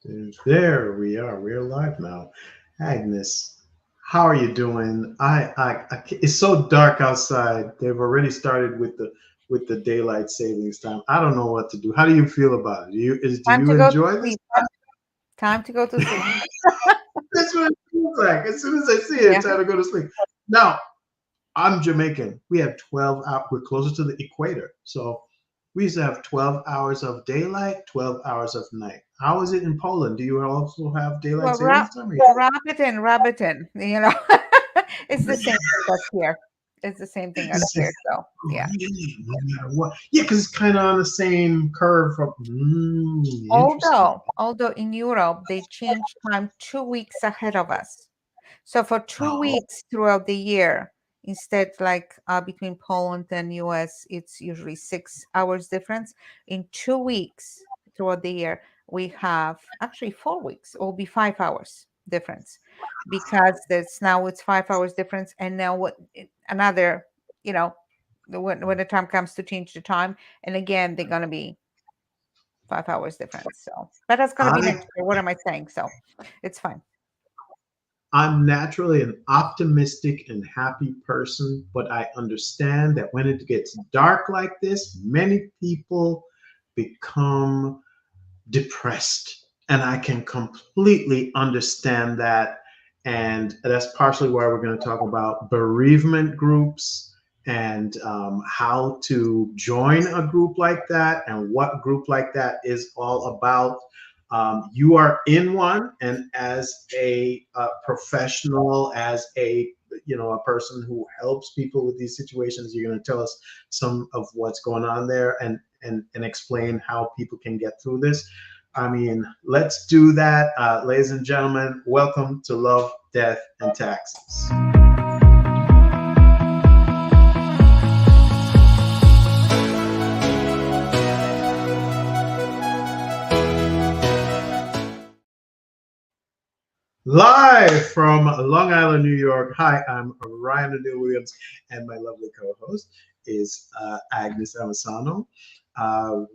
There we are. We're live now. Agnes, how are you doing? It's so dark outside. They've already started with the daylight savings time. I don't know what to do. How do you feel about it? Do Time you to go to enjoy this? sleep. Time to go to sleep. That's what it feels like. As soon as I see it, Yeah. it's time to go to sleep. Now, I'm Jamaican. We have 12 hours. We're closer to the equator. So we used to have 12 hours of daylight, 12 hours of night. How is it in Poland? Do you also have daylight Well, savings time? rabbit in, it's the same thing as here. It's the same thing as here. So yeah. Really, no matter what. Yeah, because it's kind of on the same curve. Interesting. Although in Europe they change time 2 weeks ahead of us. So for two Oh, weeks throughout the year, instead like between Poland and US, it's usually 6 hours difference. In 2 weeks throughout the year, we have actually 4 weeks. It will be 5 hours difference because there's now it's 5 hours difference, and now another, you know, when the time comes to change the time, and again they're gonna be 5 hours difference. So, but that's gonna be I next year. What am I saying? So, it's fine. I'm naturally an optimistic and happy person, but I understand that when it gets dark like this, many people become depressed. And I can completely understand that. And that's partially why we're going to talk about bereavement groups and how to join a group like that and what a group like that is all about. You are in one, and as a professional, as a person who helps people with these situations, you're going to tell us some of what's going on there and explain how people can get through this. I mean, let's do that. Ladies and gentlemen, welcome to Love, Death, and Taxes. Live from Long Island, New York. Hi, I'm Ryan O'Neill Williams, and my lovely co host is Agnes Amisano.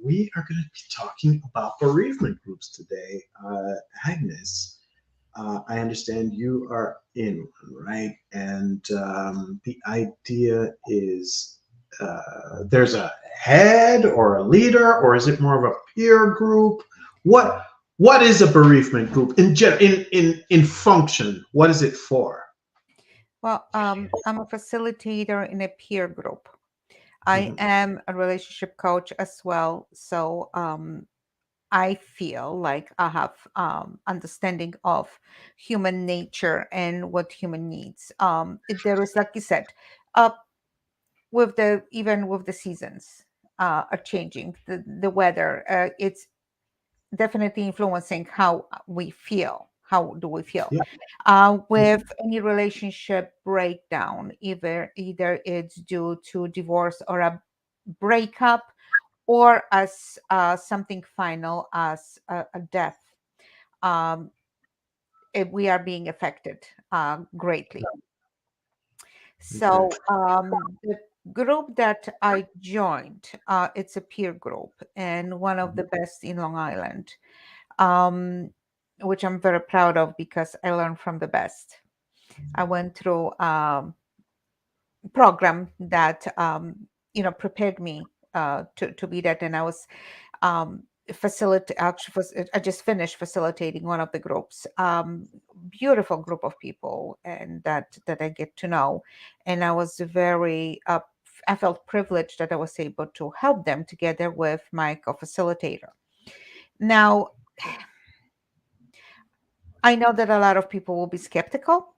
We are going to be talking about bereavement groups today. Agnes, I understand you are in one, right? And the idea is there's a head or a leader, or is it more of a peer group? What what is a bereavement group in function? What is it for? Well, I'm a facilitator in a peer group. I Mhm. am a relationship coach as well. So I feel like I have understanding of human nature and what human needs. There is, like you said, uh, with the even with the seasons are changing, the weather, it's definitely influencing how we feel. How do we feel? Yeah. With any relationship breakdown, either it's due to divorce or a breakup, or as something final as a death, um, we are being affected greatly. Okay. So the group that I joined, it's a peer group and one of the best in Long Island, um, which I'm very proud of because I learned from the best. I went through program that prepared me to be that, and I was I just finished facilitating one of the groups. Beautiful group of people, and that I get to know, and I was very I felt privileged that I was able to help them together with my co-facilitator. Now, I know that a lot of people will be skeptical.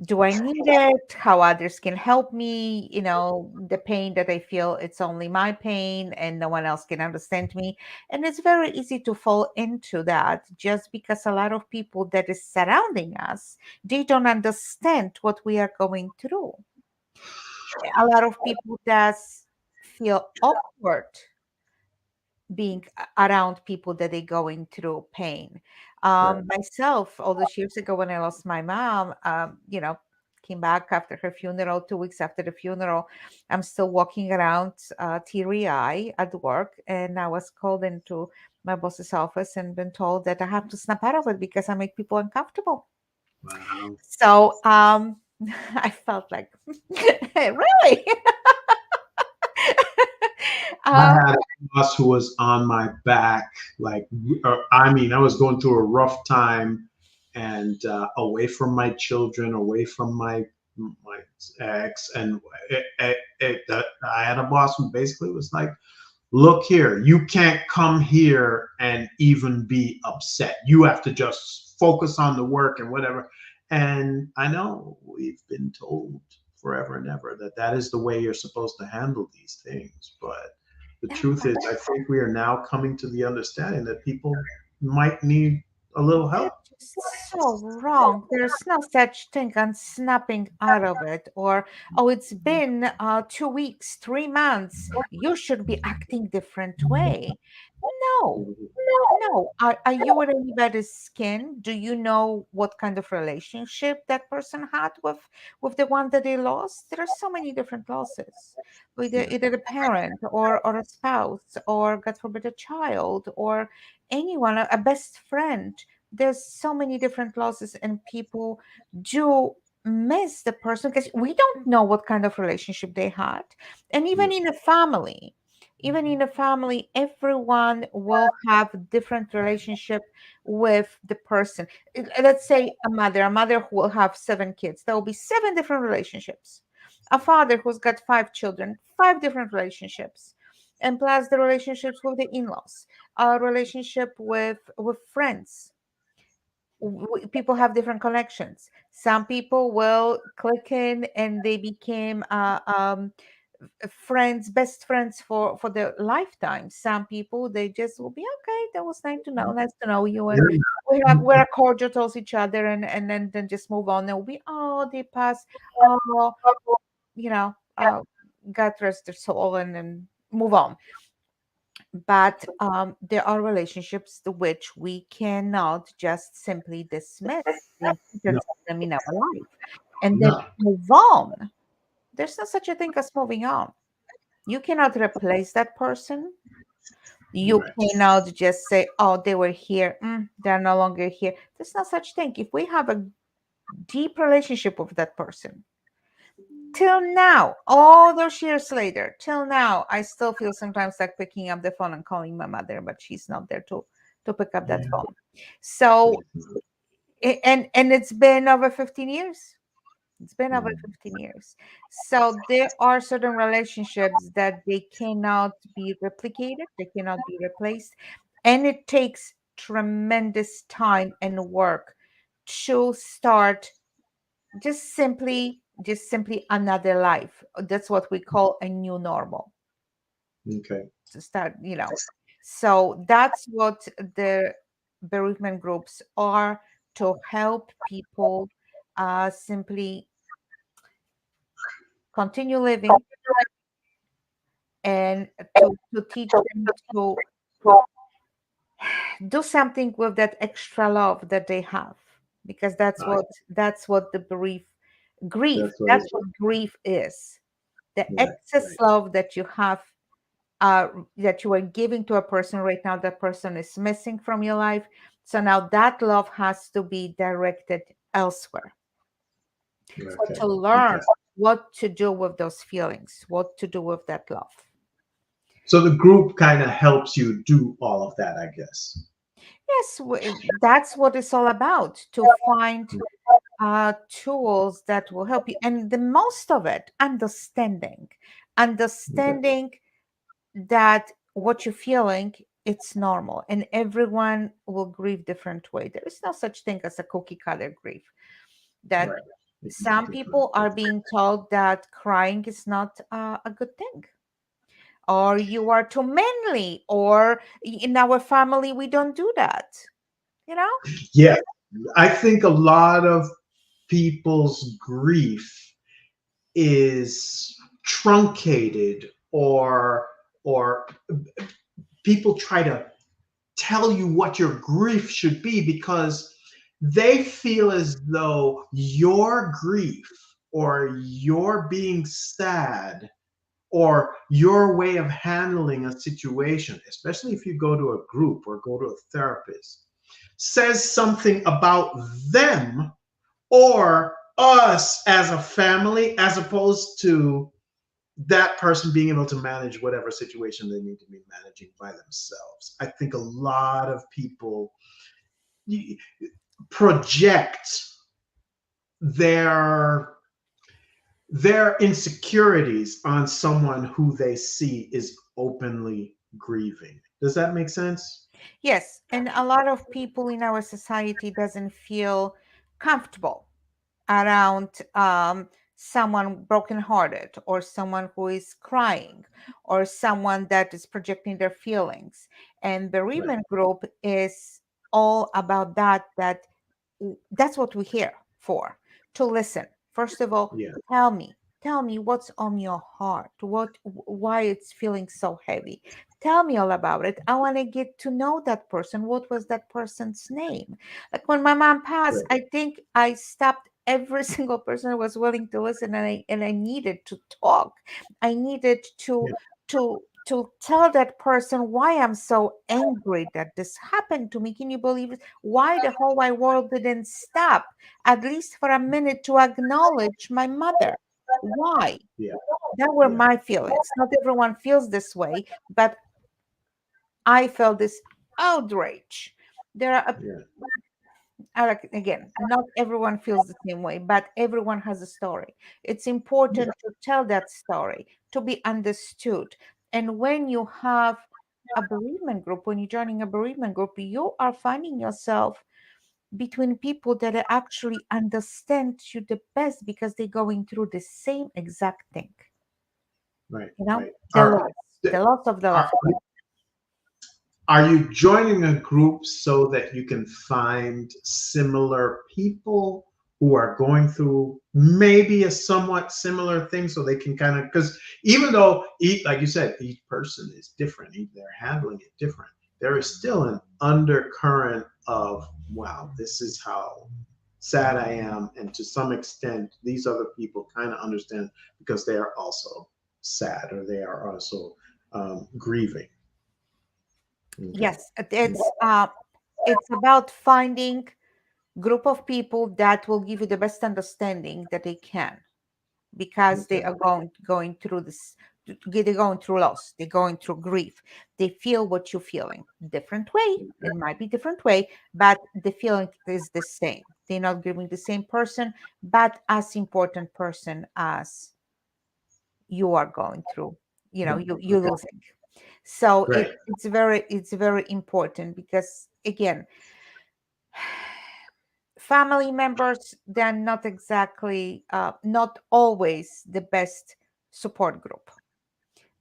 Do I need it? How others can help me? The pain that I feel, it's only my pain and no one else can understand me. And it's very easy to fall into that just because a lot of people that is surrounding us, they don't understand what we are going through. A lot of people does feel awkward being around people that are going through pain. Right. Myself, all those years ago when I lost my mom, came back after her funeral, 2 weeks after the funeral. I'm still walking around teary eye at work, and I was called into my boss's office and been told that I have to snap out of it because I make people uncomfortable. Wow. So I felt like, really? I um, had a boss who was on my back. Like, I mean, I was going through a rough time, and away from my children, away from my ex, and I had a boss who basically was like, "Look here, you can't come here and even be upset. You have to just focus on the work and whatever." And I know we've been told forever and ever that that is the way you're supposed to handle these things, but the yeah, truth is, I think we are now coming to the understanding that people might need a little they're help. just so wrong. There's no such thing as snapping out of it, or, oh, it's been 2 weeks, 3 months. You should be acting different way. No, no. Are you in anybody's skin? Do you know what kind of relationship that person had with the one that they lost? There are so many different losses. With Yeah. either a parent or a spouse or, God forbid, a child or anyone, a best friend. There's so many different losses, and people do miss the person because we don't know what kind of relationship they had. And Yeah. even in a family, everyone will have different relationship with the person. Let's say a mother who will have 7 kids, there will be 7 different relationships. A father who's got 5 children, 5 different relationships, and plus the relationships with the in-laws, a relationship with friends. People have different connections. Some people will click in and they became friends, best friends for their lifetime. Some people, they just will be okay. That was nice to know you, and we're cordial towards each other, and then just move on. They'll be, oh, they pass, oh, you know, God rest their soul, and then move on. But there are relationships to which we cannot just simply dismiss the No, importance of them in our life and then no, move on. There's no such a thing as moving on. You cannot replace that person. You right. cannot just say, oh, they were here, they're no longer here. There's no such thing. If we have a deep relationship with that person, till now, all those years later, till now, I still feel sometimes like picking up the phone and calling my mother, but she's not there to pick up that Yeah. phone. So, and it's been over 15 years. It's been over Mm. 15 years. So there are certain relationships that they cannot be replicated, they cannot be replaced, and it takes tremendous time and work to start just simply another life. That's what we call a new normal. Okay. To start. So that's what the bereavement groups are, to help people simply continue living, and to teach them to do something with that extra love that they have, because that's I, what the grief, that's what that's it's what grief is, the right. excess love that you have, that you are giving to a person right now, that person is missing from your life. So now that love has to be directed elsewhere. So Okay. to Okay. learn what to do with those feelings, what to do with that love. So the group kind of helps you do all of that, I guess. Yes, that's what it's all about, to find tools that will help you. And the most of it, Okay. understanding that what you're feeling, it's normal, and everyone will grieve different way. There is no such thing as a cookie cutter grief. That Right. some people are being told that crying is not a good thing, or you are too manly, or in our family we don't do that, you know Yeah. I think a lot of people's grief is truncated, or people try to tell you what your grief should be because they feel as though your grief or your being sad or your way of handling a situation, especially if you go to a group or go to a therapist, says something about them or us as a family, as opposed to that person being able to manage whatever situation they need to be managing by themselves. I think a lot of people project their their insecurities on someone who they see is openly grieving. Does that make sense? Yes, and a lot of people in our society doesn't feel comfortable around someone brokenhearted or someone who is crying or someone that is projecting their feelings. And Right. bereavement group is all about that that's what we're here for, to listen. First of all, Yeah. tell me what's on your heart, why it's feeling so heavy. Tell me all about it. I want to get to know that person. What was that person's name? Like when my mom passed, Right. I think I stopped every single person who was willing to listen, and I needed to talk. I needed Yeah. to tell that person why I'm so angry that this happened to me. Can you believe it? Why the whole wide world didn't stop at least for a minute to acknowledge my mother? Why? Yeah. That were Yeah. my feelings. Not everyone feels this way, but I felt this outrage. There are, Yeah. again, not everyone feels the same way, but everyone has a story. It's Yeah. important to tell that story, to be understood. And when you have a bereavement group, when you're joining a bereavement group, you are finding yourself between people that actually understand you the best because they're going through the same exact thing. Right. You know, Right. Are the loss of the are loved one. are you joining a group so that you can find similar people who are going through maybe a somewhat similar thing so they can kind of, because even though like you said, each person is different, they're handling it different, there is still an undercurrent of, wow, this is how sad I am, and to some extent these other people kind of understand because they are also sad or they are also grieving. Okay. Yes, it's about finding group of people that will give you the best understanding that they can, because they Okay. are going through this, they're going through loss, they're going through grief. They feel what you're feeling, different way. It might be different way, but the feeling is the same. They're not grieving the same person, but as important person as you are going through, you Okay. losing. So Right. it's very important because again, family members, they're not exactly not always the best support group.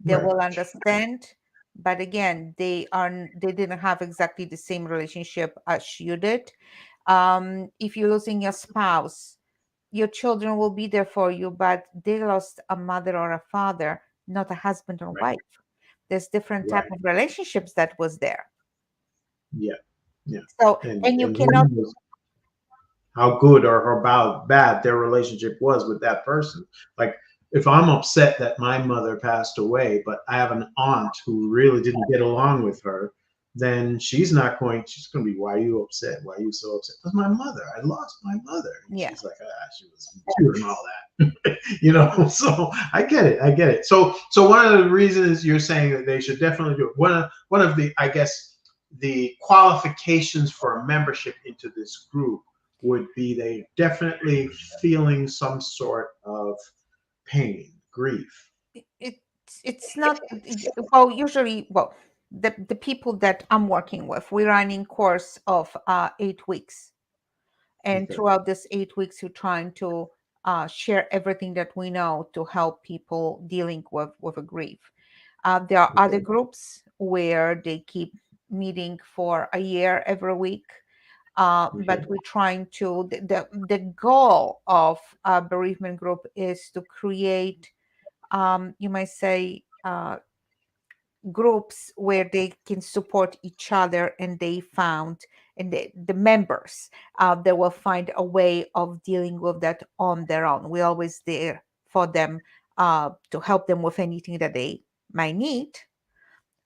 They Right. will understand, but again, they didn't have exactly the same relationship as you did. If you're losing your spouse, your children will be there for you, but they lost a mother or a father, not a husband or Right. wife. There's different type Right. of relationships that was there. Yeah. Yeah. So, and you And who cannot. knows how good or how bad their relationship was with that person. Like, if I'm upset that my mother passed away, but I have an aunt who really didn't get along with her, then she's going to be, why are you upset? Why are you so upset? Because my mother, I lost my mother. And Yeah. she's like, she was mature and all that. So I get it. I get it. So one of the reasons you're saying that they should definitely do it, one of the, I guess, the qualifications for a membership into this group would be they definitely feeling some sort of pain, grief. It's not, well, usually, well, the people that I'm working with, we're running course of 8 weeks, and Okay. throughout this 8 weeks we're trying to share everything that we know to help people dealing with a grief. There are other Okay. groups where they keep meeting for a year every week, Okay. but we're trying to, the goal of a bereavement group is to create, you might say, groups where they can support each other and they found and the members, they will find a way of dealing with that on their own. We're always there for them, to help them with anything that they might need.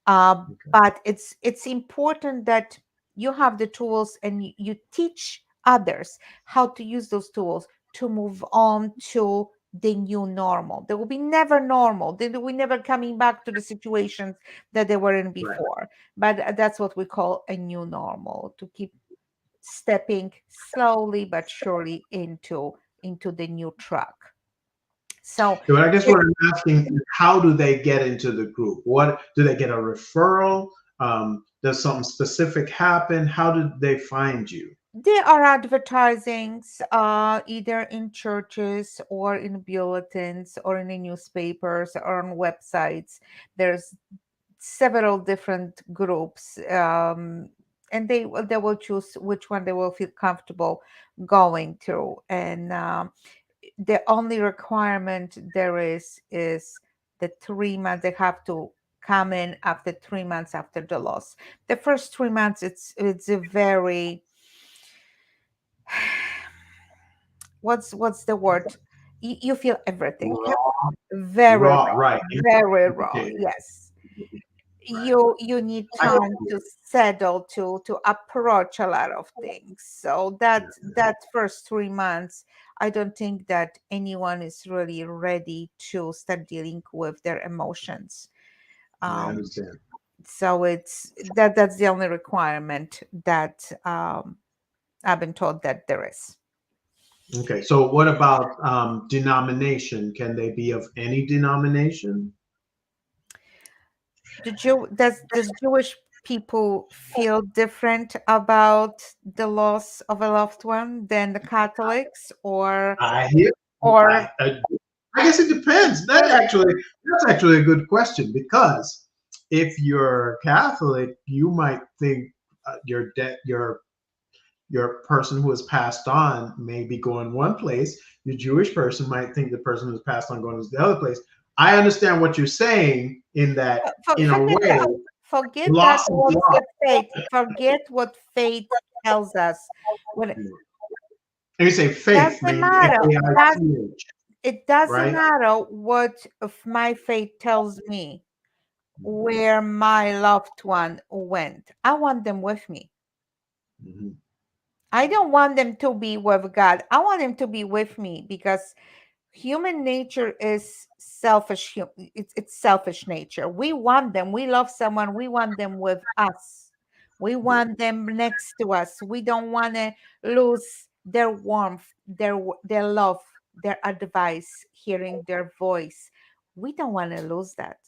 Okay. But it's important that you have the tools and you teach others how to use those tools to move on to the new normal. They will be never normal. They will never coming back to the situations that they were in Right. before. But that's what we call a new normal, to keep stepping slowly but surely into the new track. So So I guess what I'm asking is, how do they get into the group? What do they get a referral? Does something specific happen? How did they find you? there are advertisings, either in churches or in bulletins or in the newspapers or on websites. There's several different groups, and they will choose which one they will feel comfortable going to. And the only requirement there is the 3 months. They have to come in after 3 months after the loss. The first 3 months, it's a very what's the word? You feel everything Raw, very raw, raw, right? very raw. Okay, Yes, right. you need I, time to settle, to approach a lot of things. So that first 3 months, I don't think that anyone is really ready to start dealing with their emotions. I um understand. so that's the only requirement that I've been told that there is. Okay, so what about denomination? Can they be of any denomination? Does Jewish people feel different about the loss of a loved one than the Catholics, I hear. or I guess it depends. That's actually a good question, because if you're Catholic, you might think your person who has passed on may be going one place. Your Jewish person might think the person who's passed on going to the other place. I understand what you're saying in that, in a forget way, that. Forget that loss is what loss. the faith. Forget what faith tells us. When it And you say faith, doesn't maybe matter. Faith, It doesn't right? matter what if my faith tells me where my loved one went. I want them with me. Mhm. I don't want them to be with God. I want them to be with me, because human nature is selfish. It's selfish nature. We want them. We love someone. We want them with us. We Yeah, want them next to us. We don't want to lose their warmth, their love, their advice, hearing their voice. We don't want to lose that.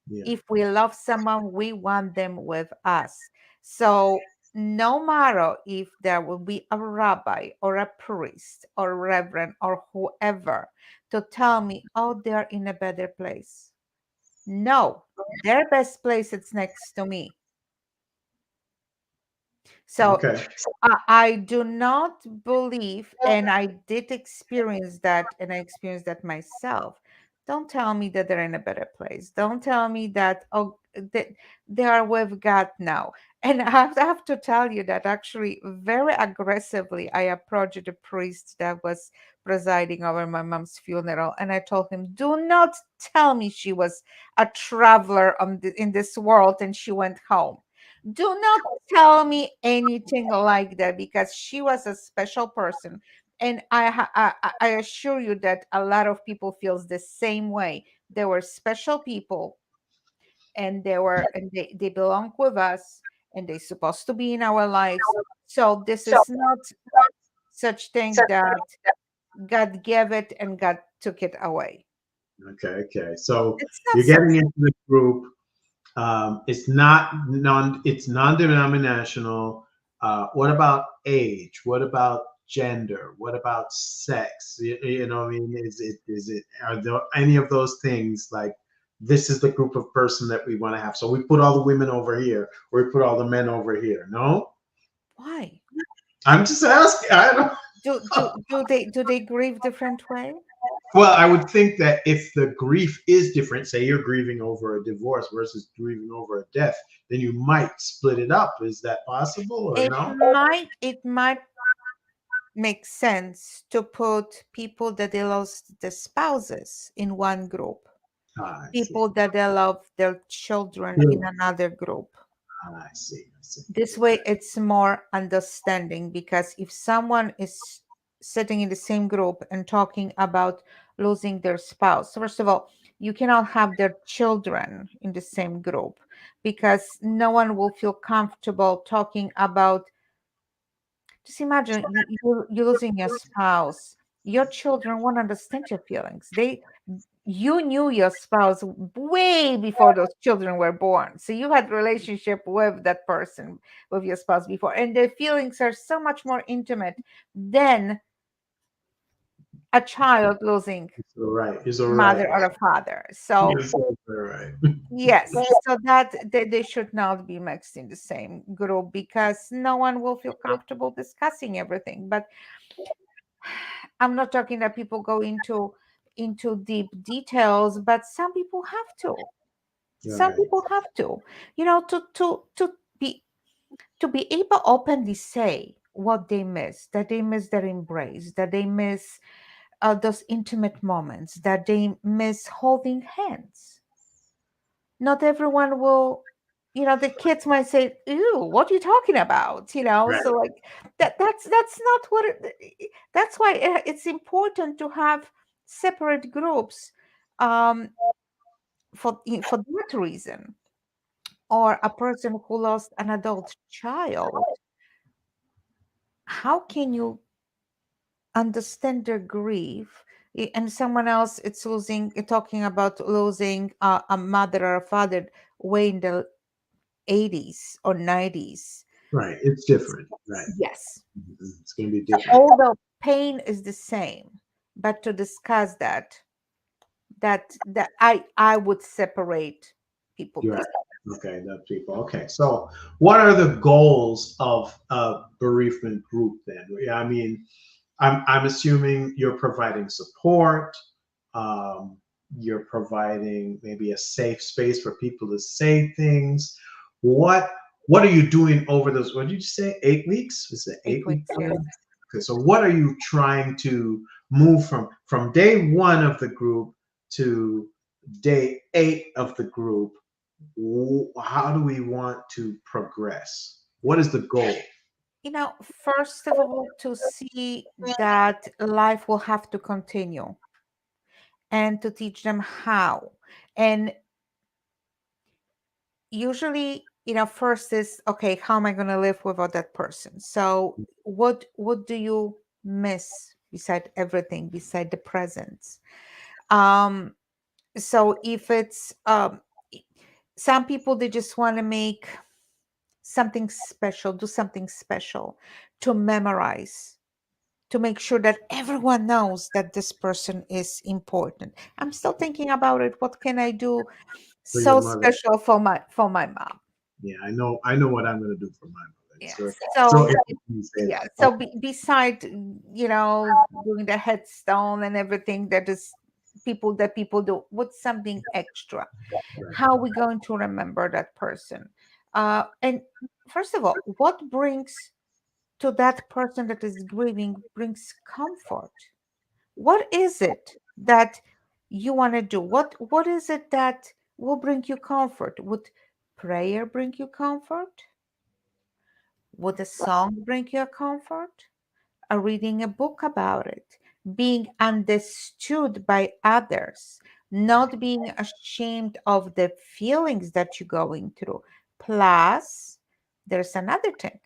yeah. If we love someone, we want them with us. So no matter if there will be a rabbi or a priest or reverend or whoever to tell me, oh, they're in a better place. No, their best place is next to me. So Okay. I do not believe, and I did experience that, and I experienced that myself. Don't tell me that they're in a better place. Don't tell me that, oh, that they are with God now. And I have to tell you that actually, very aggressively, I approached the priest that was presiding over my mom's funeral, and I told him, "Do not tell me she was a traveler in this world and she went home. Do not tell me anything like that, because she was a special person, and I assure you that a lot of people feels the same way. They were special people, and they belong with us, and they're supposed to be in our lives. So this is not such thing that God gave it and God took it away. Okay. Okay. So It's not you're such. getting into the group. It's non-denominational. What about age? What about gender? What about sex? I mean, is it are there any of those things, like, this is the group of person that we want to have? So we put all the women over here, or we put all the men over here? No, Why? I'm just asking. I don't. Do they grieve different way? Well, I would think that if the grief is different, say you're grieving over a divorce versus grieving over a death, then you might split it up. Is that possible or no? It might make sense to put people that they lost the spouses in one group, Ah, I see. people that they love their children Yeah. in another group. Ah, I see. I see. This way it's more understanding, because if someone is sitting in the same group and talking about losing their spouse, first of all, you cannot have their children in the same group, because no one will feel comfortable talking about. Just imagine you losing your spouse. Your children won't understand your feelings. You knew your spouse way before those children were born. So you had relationship with that person, with your spouse before, and their feelings are so much more intimate than a child losing It's all right. It's all right. mother or a father. So It's all right. yes, so that they should not be mixed in the same group, because no one will feel comfortable discussing everything. But I'm not talking that people go into deep details, but some people have to. All Some right. people have to, be able openly say what they miss, that they miss their embrace, that they miss those intimate moments, that they miss holding hands. Not everyone will, the kids might say, "Ew, what are you talking about?" So Right. like that's not what that's why it's important to have separate groups, um for that reason. Or a person who lost an adult child, how can you understand their grief? And someone else, it's talking about losing a mother or a father way in the 80s or 90s. Right. It's different. Right. Yes. It's going to be different. Although pain is the same, but to discuss that I would separate people You're this. right. Okay, the people. Okay, so what are the goals of a bereavement group then? Yeah, I mean, I'm assuming you're providing support. Um, you're providing maybe a safe space for people to say things. What what are you doing over those? What did you say? 8 weeks? Was it 8 week 8 weeks, yes. period? Okay, so what are you trying to move from day one of the group to day eight of the group? How do we want to progress? What is the goal? First of all, to see that life will have to continue, and to teach them how. And usually, first is, okay, how am I going to live without that person? So what do you miss beside everything, beside the presence? um so if it's some people, they just want to make something special, do something special, to memorize, to make sure that everyone knows that this person is important. I'm still thinking about it. What can I do For your so mother? special for my mom? Yeah, I know what I'm going to do for my mother. Yeah. So So interesting you say yeah. that. So Okay, beside doing the headstone and everything, that is people do, what's something extra? right. How are we going to remember that person? And first of all, what brings to that person that is grieving brings comfort? What is it that you want to do? What is it that will bring you comfort? Would prayer bring you comfort? Would a song bring you comfort? A reading a book about it? Being understood by others, not being ashamed of the feelings that you're going through. Plus, there's another thing.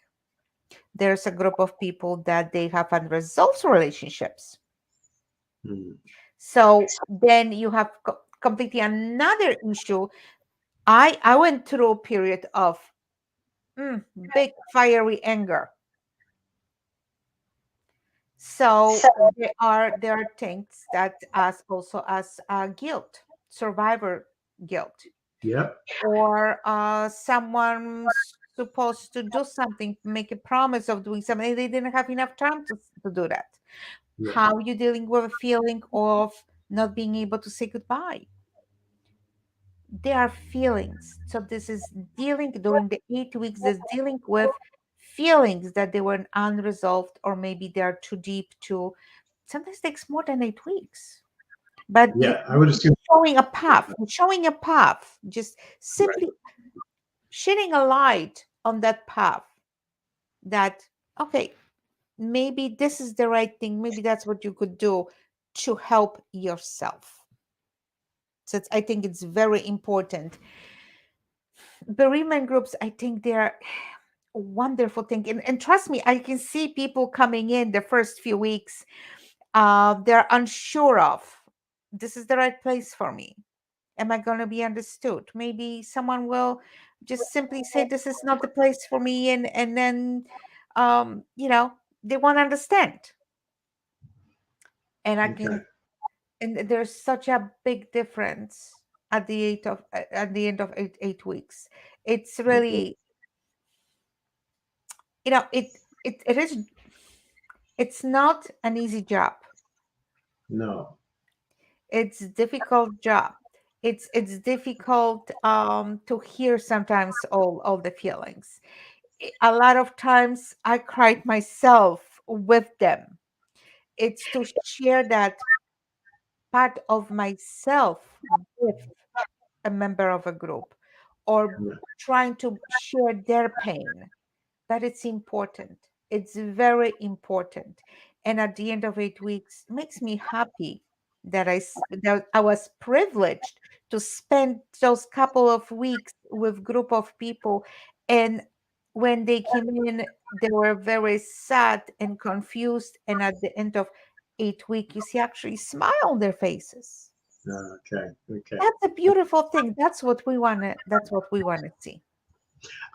There's a group of people that they have unresolved relationships. Mm. So then you have completely another issue. I went through a period of big fiery anger. So there are things that as also as guilt, survivor guilt, Yep. or someone's supposed to do something, make a promise of doing something, they didn't have enough time to do that. Yeah. How you dealing with a feeling of not being able to say goodbye. There are feelings. So this is dealing during the 8 weeks, is dealing with feelings that they were unresolved, or maybe they are too deep to, sometimes takes more than 8 weeks. But Yeah, I would assume. showing a path, just Right. simply shedding a light on that path, that, okay, maybe this is the right thing, maybe that's what you could do to help yourself. So I think it's very important. Bereavement groups, I think they're a wonderful thing. And trust me, I can see people coming in the first few weeks, they're unsure of, this is the right place for me. Am I going to be understood? Maybe someone will just simply say, this is not the place for me. And then, you know, they won't understand. And I Okay. can, and there's such a big difference at the end of 8 weeks. It's Okay. really, you know, it is, it's not an easy job. No. It's difficult job. It's difficult to hear sometimes all the feelings. A lot of times I cried myself with them. It's to share that part of myself with a member of a group, or Yeah. trying to share their pain. That it's important. It's very important. And at the end of 8 weeks, it makes me happy that that I was privileged to spend those couple of weeks with group of people. And when they came in, they were very sad and confused. And at the end of 8 weeks, you see actually smile on their faces. Okay. Okay. That's a beautiful thing. That's what we want to. That's what we want to see.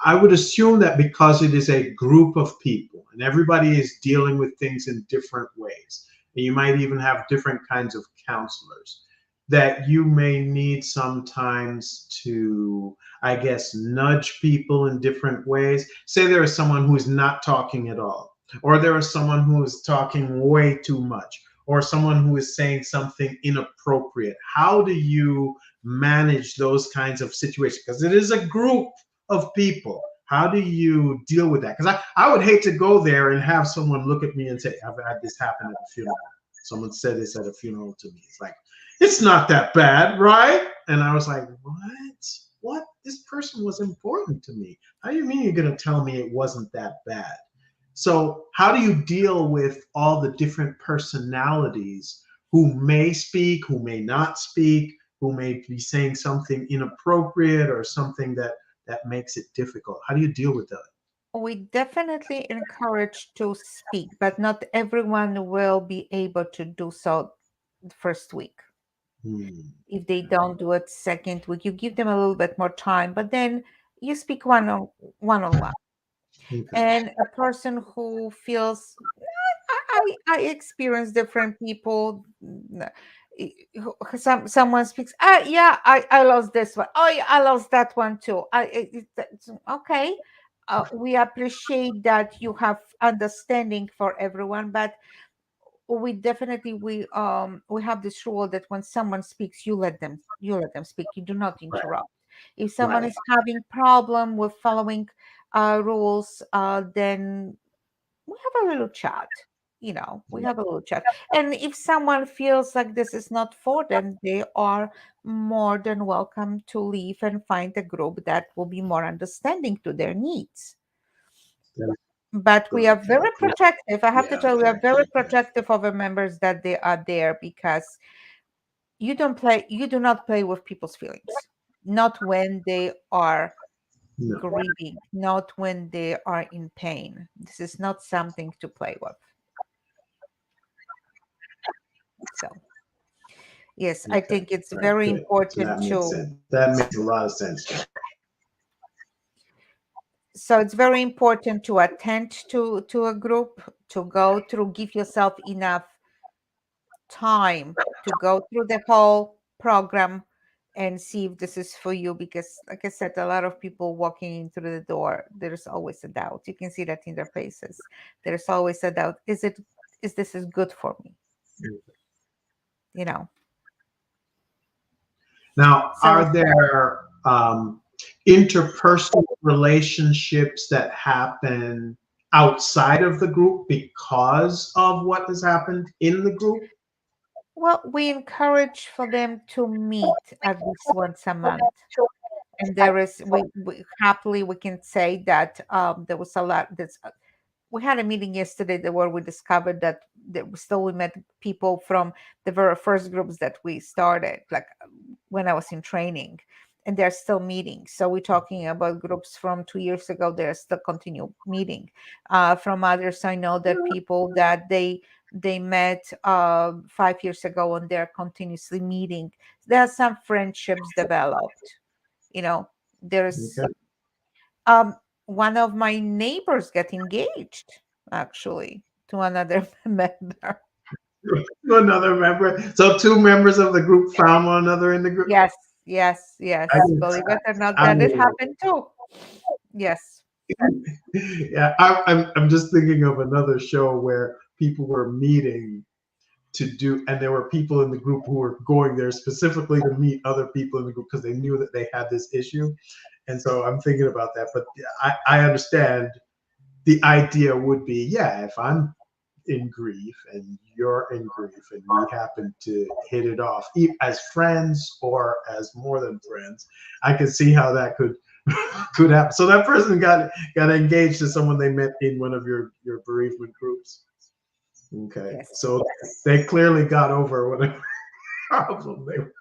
I would assume that because it is a group of people and everybody is dealing with things in different ways, and you might even have different kinds of counselors, that you may need sometimes to, I guess, nudge people in different ways. Say there is someone who is not talking at all, or there is someone who is talking way too much, or someone who is saying something inappropriate. How do you manage those kinds of situations? Because it is a group of people. How do you deal with that? Because I would hate to go there and have someone look at me and say, I've had this happen at a funeral. Someone said this at a funeral to me. It's like, it's not that bad, right? And I was like, what? What? This person was important to me. How do you mean you're going to tell me it wasn't that bad? So, how do you deal with all the different personalities who may speak, who may not speak, who may be saying something inappropriate or something that makes it difficult? How do you deal with that? We definitely encourage to speak, but not everyone will be able to do so the first week. Hmm. If they don't do it second week, you give them a little bit more time, but then you speak one on one. Okay. And a person who feels, I experience different people. Someone speaks, yeah, I lost this one. Oh yeah, I lost that one too. That's okay. We appreciate that you have understanding for everyone, but we have this rule that when someone speaks, you let them speak. You do not Right. interrupt. If someone Right. is having problem with following rules, then we have a little chat. We have a little chat. And if someone feels like this is not for them, they are more than welcome to leave and find a group that will be more understanding to their needs. That is But we are good. very Okay. protective. I have to Yeah. tell you, we Okay. are very Okay. protective of the members that they are there, because you do not play with people's feelings. Not when they are No. grieving, not when they are in pain. This is not something to play with. So yes, I Okay. think it's All right. very Good. So important that makes to, sense. That makes a lot of sense. so it's very important to attend to a group, to go through, give yourself enough time to go through the whole program and see if this is for you, because like I said, a lot of people walking in through the door, there's always a doubt. You can see that in their faces. There's always a doubt. Is this is good for me? you know Now, So are there interpersonal relationships that happen outside of the group because of what has happened in the group? well, we encourage for them to meet at least once a month. And there is we happily we can say that there was a lot that's we had a meeting yesterday where we discovered that we met people from the very first groups that we started, like when I was in training, and they're still meeting. So we're talking about groups from 2 years ago. They're still continue meeting. From others, I know that people that they met 5 years ago and they're continuously meeting. There are some friendships developed. You know, there's Okay. um, one of my neighbors get engaged actually to another member. To another member. So two members of the group found one another in the group. Yes, yes, I, yes. Believe it or not, I that it mean, happened too. Yes, yeah, I'm just thinking of another show where people were meeting to do, and there were people in the group who were going there specifically to meet other people in the group because they knew that they had this issue. And so I'm thinking about that. But I understand the idea would be, yeah, if I'm in grief and you're in grief and we happen to hit it off as friends or as more than friends, I could see how that could happen. So that person got engaged to someone they met in one of your bereavement groups. Okay, yes. so they clearly got over whatever problem they were.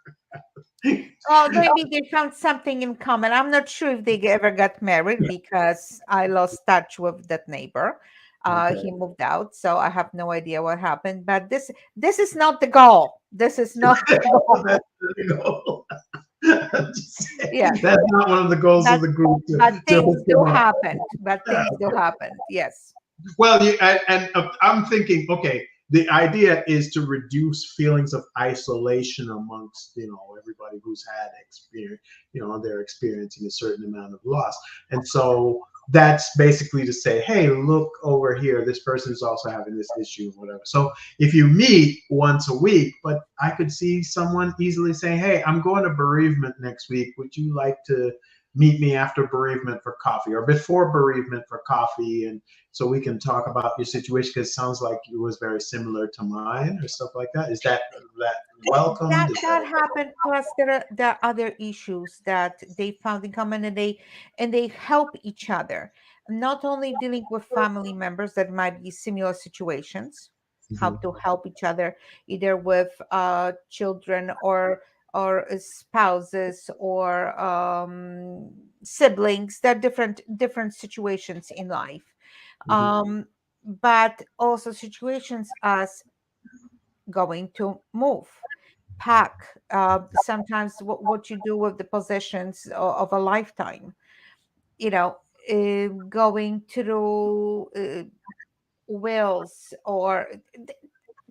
Well, maybe they found something in common. I'm not sure if they ever got married because I lost touch with that neighbor. Okay. He moved out, so I have no idea what happened. But this is not the goal. This is not the goal. That's the goal. I'm just Yeah, saying, that's not one of the goals of but the group but to things hook do them up. happen. But things do happen. Yes. Well, I'm thinking, okay, the idea is to reduce feelings of isolation amongst everybody who's had experience, they're experiencing a certain amount of loss, and so that's basically to say, hey, look over here, this person is also having this issue, whatever. So if you meet once a week, but I could see someone easily saying, hey, I'm going to bereavement next week. Would you like to meet me after bereavement for coffee or before bereavement for coffee? And so we can talk about your situation because it sounds like it was very similar to mine or stuff like that. Is that welcomed? Is That happened. Plus, there are other issues that they found in common, and they help each other. Not only dealing with family members that might be similar situations, how Mhm, to help each other, either with children or spouses or siblings. There are different situations in life, mhm, um, but also situations as going to move, pack, sometimes what you do with the possessions of a lifetime, you know, going through wills or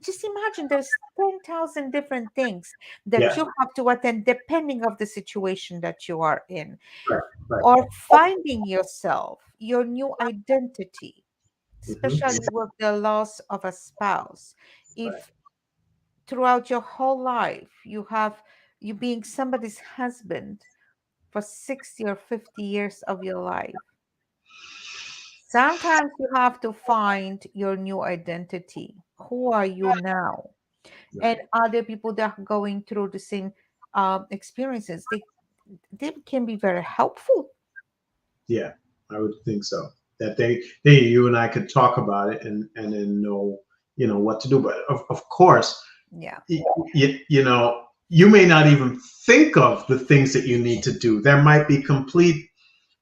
just imagine there's 10,000 different things that yeah, you have to attend depending of the situation that you are in, right, right. or finding yourself your new identity, Mhm, especially with the loss of a spouse. right. If throughout your whole life you being somebody's husband for 60 or 50 years of your life, sometimes you have to find your new identity. Who are you now? And Right. other people that are going through the same experiences, they can be very helpful. Yeah, I would think so. That you and I could talk about it and then know, what to do. But of course, Yeah. you may not even think of the things that you need to do. There might be complete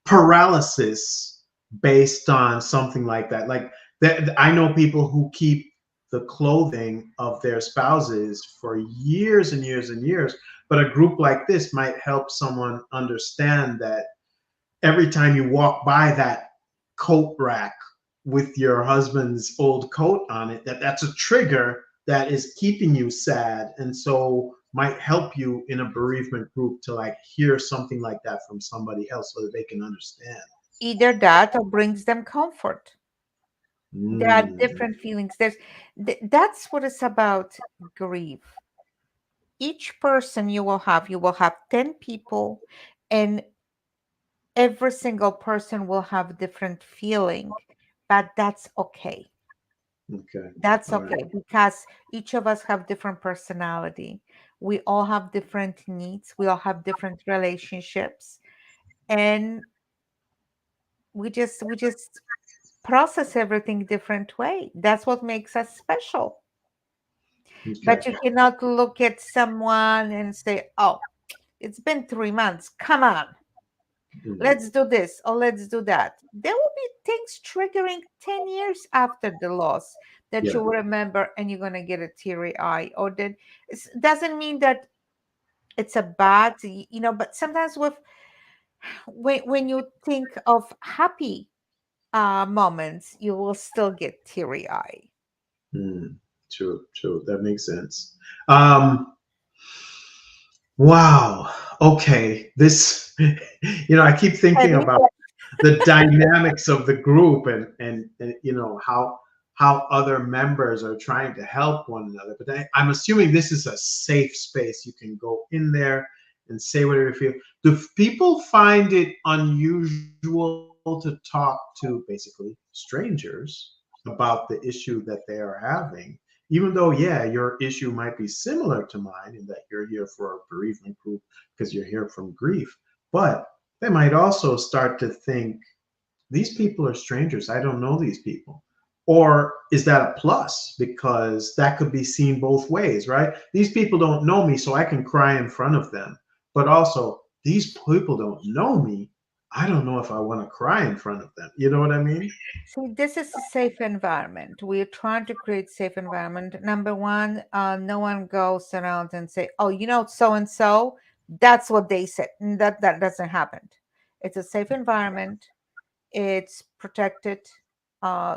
paralysis based on something like that. Like that, I know people who keep the clothing of their spouses for years and years and years. But a group like this might help someone understand that every time you walk by that coat rack with your husband's old coat on it, that's a trigger that is keeping you sad, and so might help you in a bereavement group to like hear something like that from somebody else so that they can understand. Either that or brings them comfort. There are Mm, different feelings. That's what it's about, grief. each person you will have 10 people, and every single person will have different feeling, but that's okay. Okay. That's All right. okay because each of us have different personality. We all have different needs. We all have different relationships, and we just process everything different way. That's what makes us special. Okay. But you cannot look at someone and say, "Oh, it's been 3 months. Come on, Mm. let's do this or let's do that." There will be things triggering 10 years after the loss that you Yeah. will remember, and you're going to get a teary eye. Or that doesn't mean that it's a bad, but sometimes when you think of happy moments, you will still get teary eye. Mm. True. True. That makes sense. Um, wow. Okay. This, I keep thinking Heavy. about the dynamics of the group, and how other members are trying to help one another. But I'm assuming this is a safe space. You can go in there and say whatever you feel. Do people find it unusual to talk to basically strangers about the issue that they are having, even though, yeah, your issue might be similar to mine in that you're here for a bereavement group because you're here from grief, but they might also start to think, these people are strangers. I don't know these people. Or is that a plus? Because that could be seen both ways, right? These people don't know me, so I can cry in front of them. But also, these people don't know me. I don't know if I want to cry in front of them. You know what I mean? See, this is a safe environment. We're trying to create safe environment. Number one, no one goes around and say, "Oh, so and so, that's what they said." That doesn't happen. It's a safe environment. It's protected.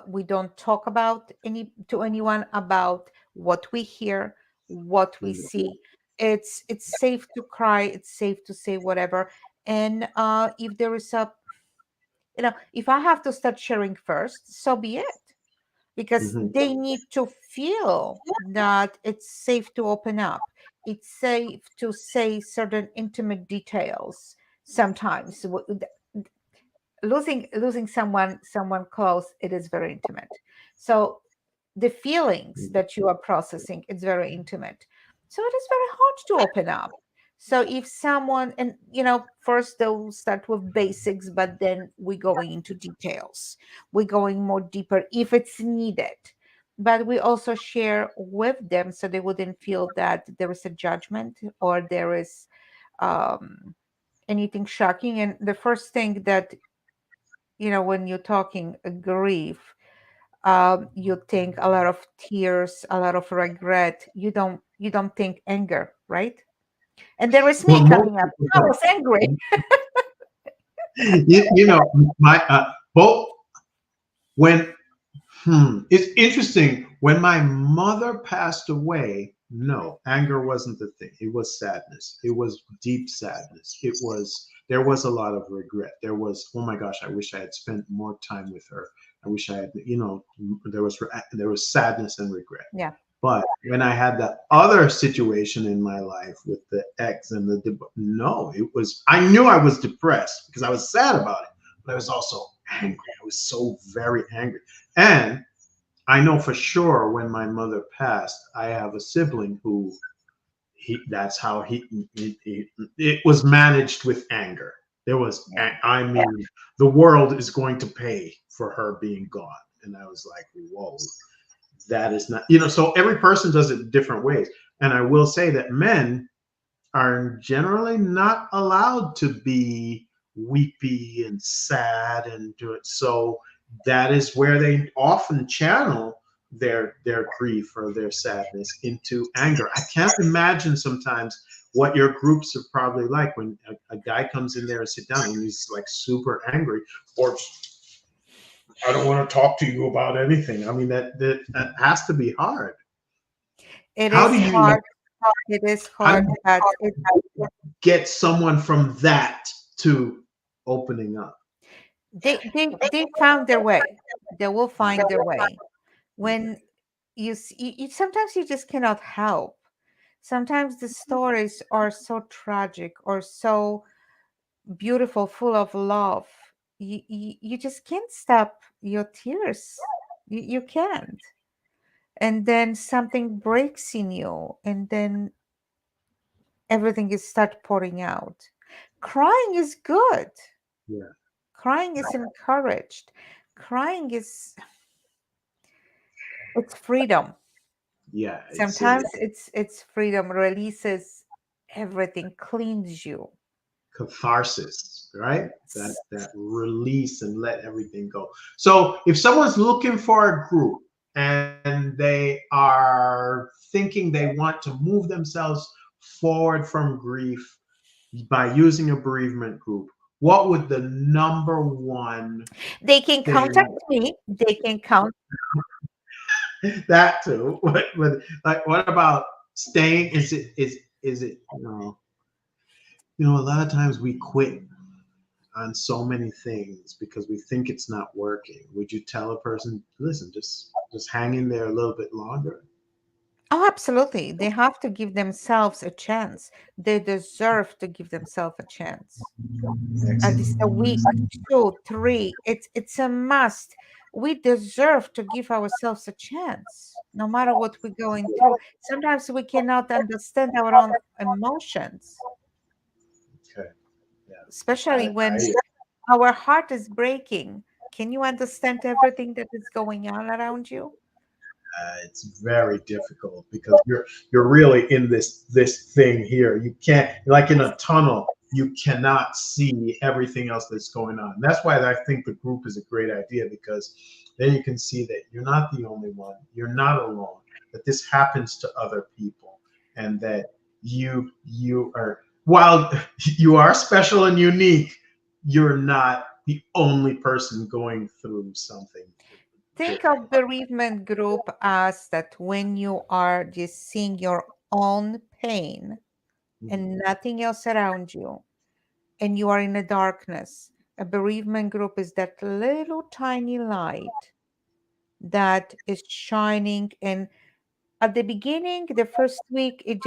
We don't talk about anyone about what we hear, what we Mm. see. It's safe to cry. It's safe to say whatever. And if there is if I have to start sharing first, so be it, because Mhm. they need to feel that it's safe to open up. It's safe to say certain intimate details. Sometimes losing someone close, it is very intimate. So the feelings that you are processing, it's very intimate, so it is very hard to open up. So if someone, and first they'll start with basics, but then we're going into details, we're going more deeper if it's needed, but we also share with them so they wouldn't feel that there is a judgment or there is um, anything shocking. And the first thing that, when you're talking grief, you think a lot of tears, a lot of regret. You don't think anger, right? And there is Well, me most coming up. people I was angry. don't. My both when it's interesting. When my mother passed away, no, anger wasn't the thing. It was sadness. It was deep sadness. There was a lot of regret. There was, oh my gosh, I wish I had spent more time with her. I wish I had, there was sadness and regret. Yeah. But when I had the other situation in my life with the ex and no, I knew I was depressed because I was sad about it, but I was also angry. I was so very angry. And I know for sure when my mother passed, I have a sibling who that's how it was managed with anger. There was, Yeah. I mean, the world is going to pay for her being gone. And I was like, whoa, that is not, so every person does it different ways. And I will say that men are generally not allowed to be weepy and sad and do it. So that is where they often channel their grief or their sadness into anger. I can't imagine sometimes what your groups are probably like when a guy comes in there and sit down and he's like super angry, or I don't want to talk to you about anything. I mean, that has to be hard. It How is do you hard. It is how do hard, you but get someone from that to opening up? they found their way. They will find their way. Okay. When you sometimes you just cannot help. Sometimes the stories are so tragic or so beautiful, full of love. You just can't stop your tears. You can't. And then something breaks in you, and then everything is start pouring out. Crying is good. Yeah, Crying is encouraged. Crying is it's freedom. yeah. Sometimes it's freedom releases everything, cleans you. Catharsis, right? That Yes. that release and let everything go. So if someone's looking for a group and they are thinking they want to move themselves forward from grief by using a bereavement group, what would the number one They can contact thing? me. They can count. That too. But like, what about staying? Is it a lot of times we quit on so many things because we think it's not working. Would you tell a person, listen, just hang in there a little bit longer? Oh, absolutely. They have to give themselves a chance. They deserve to give themselves a chance. At least a Excellent. week, two, three. It's a must. We deserve to give ourselves a chance, no matter what we're going through. Sometimes we cannot understand our own emotions, Okay. Yeah. especially when I our heart is breaking. Can you understand everything that is going on around you? it's very difficult because you're really in this thing here. You can't, like in a tunnel, you cannot see everything else that's going on. And that's why I think the group is a great idea, because then you can see that you're not the only one, you're not alone, that this happens to other people, and that you are, while you are special and unique, you're not the only person going through something Think difficult. of bereavement group as that when you are just seeing your own pain Mhm. and nothing else around you, and you are in the darkness. A bereavement group is that little tiny light that is shining, and at the beginning, the first week, it's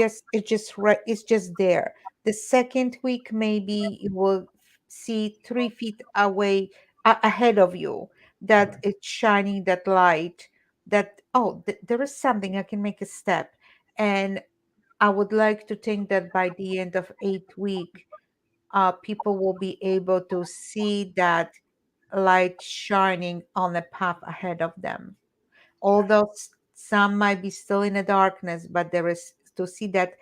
just there. The second week, maybe you will see 3 feet away, ahead of you, that it's shining that light, that oh, there is something, I can make a step. And I would like to think that by the end of 8 week, people will be able to see that light shining on the path ahead of them. Although some might be still in the darkness, but there is to see that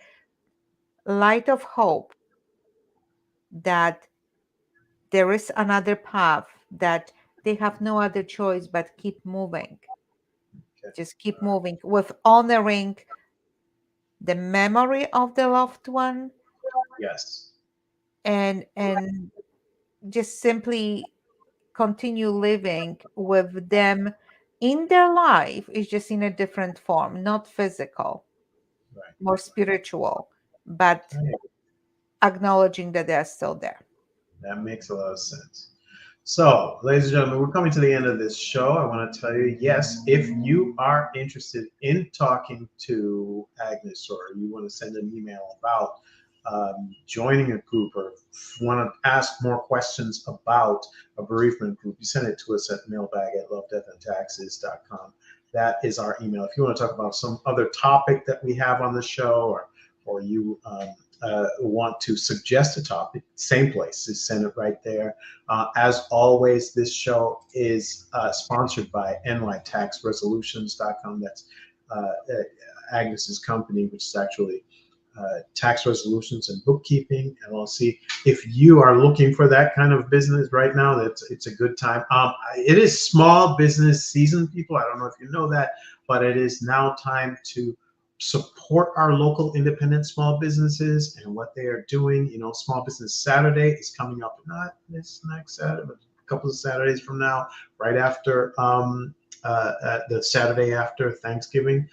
light of hope, that there is another path, that they have no other choice but keep moving. Okay. Just keep moving with honoring the memory of the loved one, Yes. and just simply continue living with them in their life. Is just in a different form, not physical, Right. more spiritual, but Right. acknowledging that they're still there. That makes a lot of sense. So, ladies and gentlemen, we're coming to the end of this show. I want to tell you, yes, if you are interested in talking to Agnes, or you want to send an email about joining a group, or want to ask more questions about a bereavement group, you send it to us at mailbag@lovedeathandtaxes.com. That is our email. If you want to talk about some other topic that we have on the show, or you want to suggest a topic, same place, just send it right there. As always, this show is sponsored by nytaxresolutions.com. That's Agnes's company, which is actually Tax Resolutions and Bookkeeping LLC. If you are looking for that kind of business right now, it's a good time. It is small business season, people. I don't know if you know that, but it is now time to support our local independent small businesses and what they are doing. Small Business Saturday is coming up, not this next Saturday, but a couple of Saturdays from now, right after the Saturday after Thanksgiving.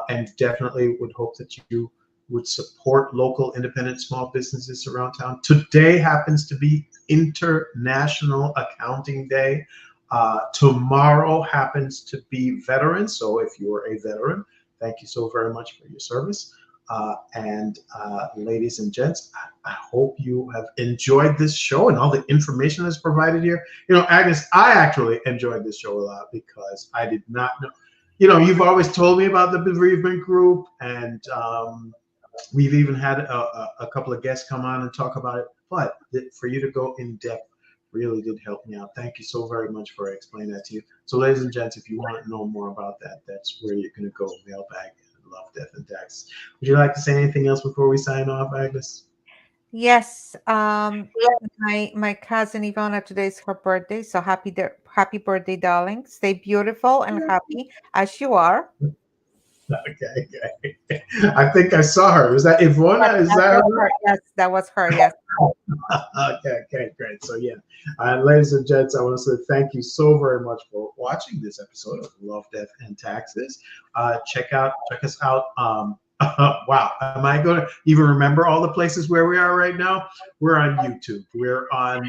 And definitely would hope that you would support local independent small businesses around town. Today happens to be International Accounting Day. Tomorrow happens to be Veterans. So if you are a veteran, thank you so very much for your service. And ladies and gents, I hope you have enjoyed this show and all the information that's provided here. Agnes, I actually enjoyed this show a lot because I did not know. You've always told me about the bereavement group, and we've even had a couple of guests come on and talk about it. But for you to go in depth really did help me out. Thank you so very much for explaining that to you. So, ladies and gents, if you want to know more about that, that's where you're going to go. Mailbag, Love, Death, and Taxes. Would you like to say anything else before we sign off, Agnes? Yes. My cousin Ivana, today is her birthday, so happy birthday, darling. Stay beautiful and happy as you are. Okay, okay. I think I saw her. Is that Ivona? Is That that was her? her. Yes, that was her. Yes. Okay, okay, great. So yeah, ladies and gents, I want to say thank you so very much for watching this episode of Love, Death, and Taxes. Check us out. Wow, am I going to even remember all the places where we are right now? We're on YouTube. We're on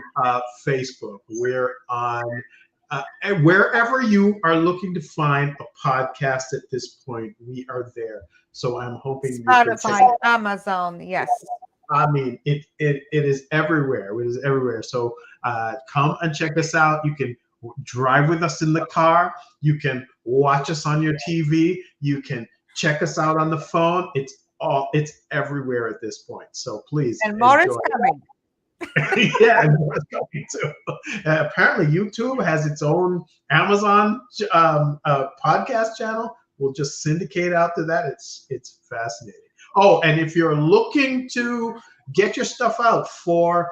Facebook. We're on and wherever you are looking to find a podcast at this point, we are there. So I'm hoping you can check. Spotify, Amazon. Yes. I mean, it is everywhere. It is everywhere. So come and check us out. You can drive with us in the car. You can watch us on your TV. You can check us out on the phone. It's everywhere at this point. So please And more is enjoy. coming. Yeah, and more is coming too. Apparently, YouTube has its own Amazon podcast channel. We'll just syndicate out to that. It's fascinating. Oh, and if you're looking to get your stuff out for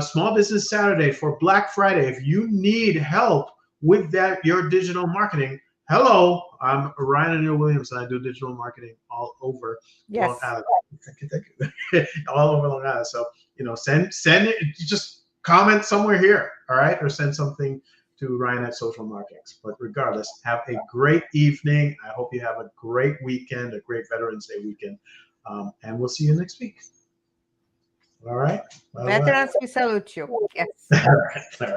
Small Business Saturday, for Black Friday, if you need help with that, your digital marketing, hello, I'm Ryan O'Neill Williams, and I do digital marketing all over Long Yes. Island. All over Long Island. So, send it, just comment somewhere here, all right? Or send something to Ryan at Social Markets. But regardless, have a great evening. I hope you have a great weekend, a great Veterans Day weekend. And we'll see you next week. All right. Bye-bye. Veterans, we salute you. Yes. All right. All right.